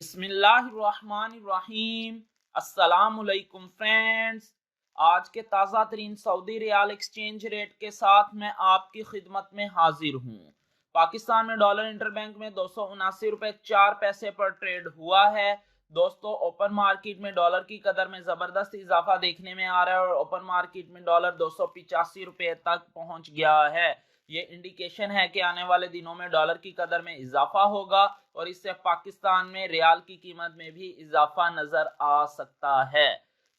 बिस्मिल्लाहिर्रहमानिर्रहीम। अस्सलामुअलैकुम फ्रेंड्स, आज के ताज़ा तरीन सऊदी रियाल एक्सचेंज रेट के साथ मैं आपकी खिदमत में हाजिर हूँ। पाकिस्तान में डॉलर इंटरबैंक में 279 रुपए 4 पैसे पर ट्रेड हुआ है। दोस्तों, ओपन मार्केट में डॉलर की कदर में ज़बरदस्त इजाफा देखने में आ रहा है और ओपन मार्केट में डॉलर 285 रुपए तक पहुंच गया है। ये इंडिकेशन है कि आने वाले दिनों में डॉलर की कदर में इजाफा होगा और इससे पाकिस्तान में रियाल की कीमत में भी इजाफा नजर आ सकता है।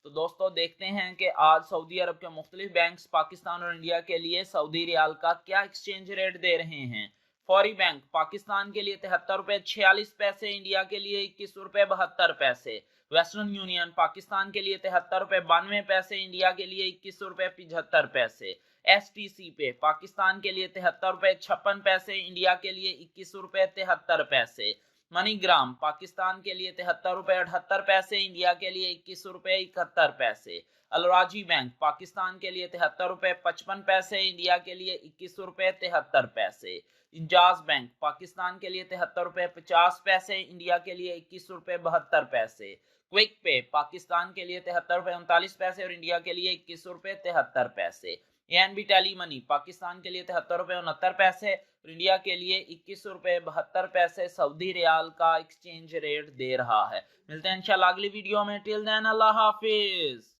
तो दोस्तों, देखते हैं कि आज सऊदी अरब के मुख्तलिफ बैंक्स पाकिस्तान और इंडिया के लिए सऊदी रियाल का क्या एक्सचेंज रेट दे रहे हैं। फौरी बैंक पाकिस्तान के लिए 73 रुपए 46 पैसे, इंडिया के लिए 21 रुपए 72 पैसे। वेस्टर्न यूनियन पाकिस्तान के लिए 73 रुपए 92 पैसे, इंडिया के लिए 21 रुपए 75 पैसे। STC पे पाकिस्तान के लिए 73 रुपए 56 पैसे, इंडिया के लिए 21 रुपए 73 पैसे। मनीग्राम पाकिस्तान के लिए 73 रुपए 78 पैसे, इंडिया के लिए 21 रुपए 71 पैसे। अलराजी बैंक पाकिस्तान के लिए 73 रुपए 55 पैसे, इंडिया के लिए 21 रुपए 73 पैसे। इंजाज बैंक पाकिस्तान के लिए 73 रुपए 50 पैसे, इंडिया के लिए 21 रुपए 72 पैसे। क्विक पे पाकिस्तान के लिए 73 रुपए 39 पैसे और इंडिया के लिए 21 रुपए 73 पैसे। एनबी टेली मनी पाकिस्तान के लिए 73 रुपए 69 पैसे और इंडिया के लिए 21 रुपए 72 पैसे सऊदी रियाल का एक्सचेंज रेट दे रहा है। मिलते हैं इंशाल्लाह अगली वीडियो में। टिल देन अल्लाह हाफिज।